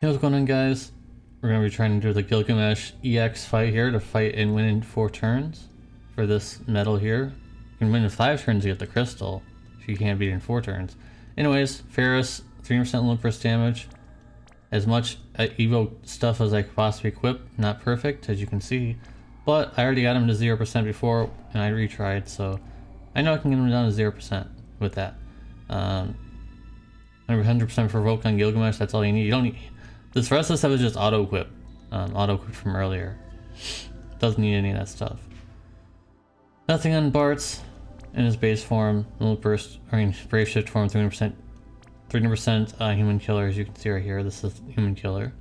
Hey, what's going on, guys? We're going to be trying to do the Gilgamesh EX fight here to fight and win in 4 turns for this medal here. You can win in 5 turns to get the crystal, so you can't beat in 4 turns. Anyways, Faris, 3% limit burst damage. As much Evo stuff as I could possibly equip. Not perfect, as you can see. But I already got him to 0% before, and I retried, so I know I can get him down to 0% with that. 100% provoke on Gilgamesh, that's all you need. You don't need... This rest of the stuff is just auto-equip. Auto-equip from earlier. Doesn't need any of that stuff. Nothing on Bart's in his base form. Limit burst, brave shift form, 300% human killer, as you can see right here. This is human killer.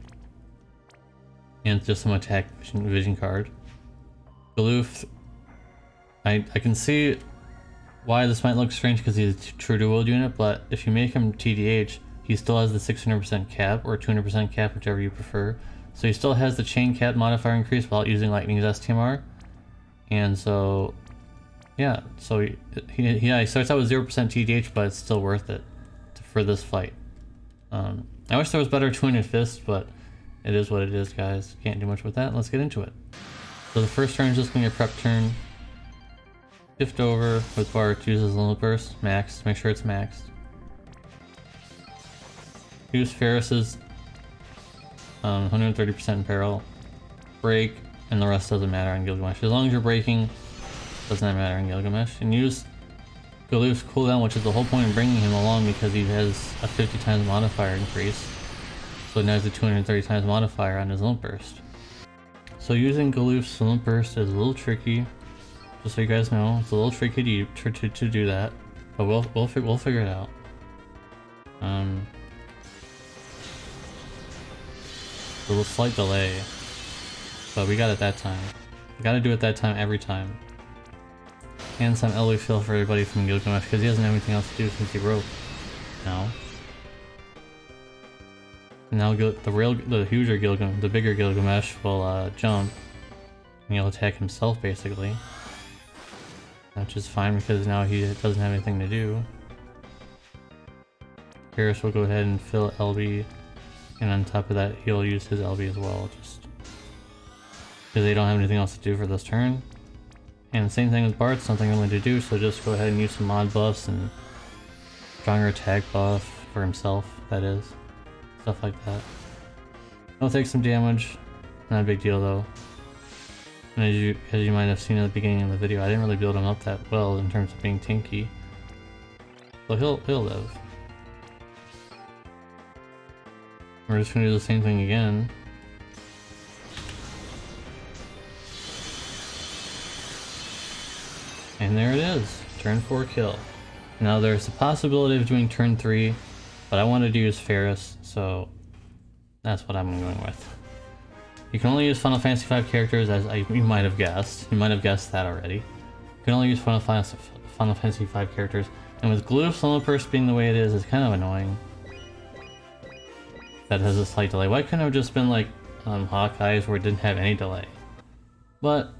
And just some attack vision card. Galoof, I can see why this might look strange because he's a true to world unit, but if you make him TDH, he still has the 600% cap or 200% cap, whichever you prefer. So he still has the chain cap modifier increase without using Lightning's STMR. And so, yeah, so he starts out with 0% TDH, but it's still worth it for this fight. I wish there was better two-handed fists, but it is what it is, guys. Can't do much with that. Let's get into it. So the first turn is just going to be a prep turn. Shift over with Bart, uses limit burst, maxed, make sure it's maxed. Use Faris's 130% peril, break, and the rest doesn't matter on Gilgamesh. As long as you're breaking, doesn't matter on Gilgamesh. And use Galoof's cooldown, which is the whole point of bringing him along because he has a 50 times modifier increase. So now he has a 230 times modifier on his limit burst. So using Galoof's limit burst is a little tricky. Just so you guys know, it's a little tricky to do that, but we'll figure it out. A little slight delay, but we got it that time. We gotta do it that time every time. And some LV fill for everybody from Gilgamesh because he doesn't have anything else to do since he broke. Now the huger Gilgamesh, the bigger Gilgamesh will jump and he'll attack himself basically. Which is fine because now he doesn't have anything to do. Faris will go ahead and fill LB, and on top of that he'll use his LB as well, just because they don't have anything else to do for this turn. And same thing with Bart, something really to do, so just go ahead and use some mod buffs and stronger attack buff for himself, that is. Stuff like that. He'll take some damage, not a big deal though. And as you might have seen at the beginning of the video, I didn't really build him up that well in terms of being tanky. So he'll live. We're just gonna do the same thing again. And there it is, turn 4 kill. Now there's a possibility of doing turn 3, but I wanted to use Faris, so that's what I'm going with. You can only use Final Fantasy V characters, as you might have guessed. You might have guessed that already. You can only use Final Fantasy V characters, and with Galoof's limit burst being the way it is, it's kind of annoying. That has a slight delay. Why couldn't it have just been like Hawkeye's where it didn't have any delay? But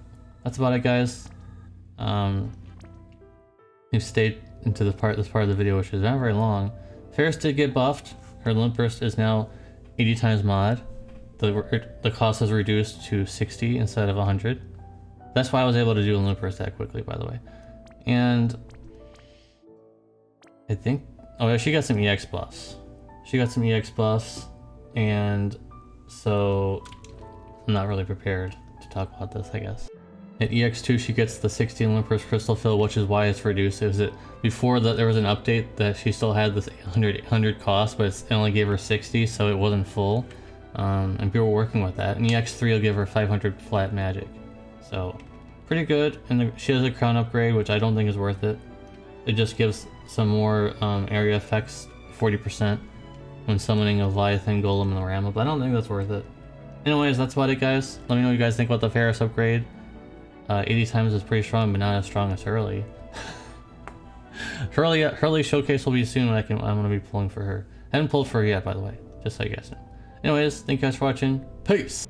that's about it, guys. You've stayed into this part of the video, which is not very long. Faris did get buffed. Her limit burst is now 80 times mod. The cost is reduced to 60 instead of 100. That's why I was able to do a limit burst that quickly, by the way. And I think, oh yeah, she got some EX buffs. And so I'm not really prepared to talk about this, I guess. At EX2 she gets the 60 limit burst crystal fill, which is why it's reduced. It was before that there was an update that she still had this 100 cost, but it only gave her 60, so it wasn't full. And people were working with that. And EX3 will give her 500 flat magic. So, pretty good. And she has a crown upgrade, which I don't think is worth it. It just gives some more area effects, 40%, when summoning a Leviathan, Golem, and the Rama, but I don't think that's worth it. Anyways, that's about it, guys. Let me know what you guys think about the Faris upgrade. 80 times is pretty strong, but not as strong as Hurley. Hurley showcase will be soon when I'm going to be pulling for her. I haven't pulled for her yet, by the way, just so you guys know. Anyways, thank you guys for watching. Peace!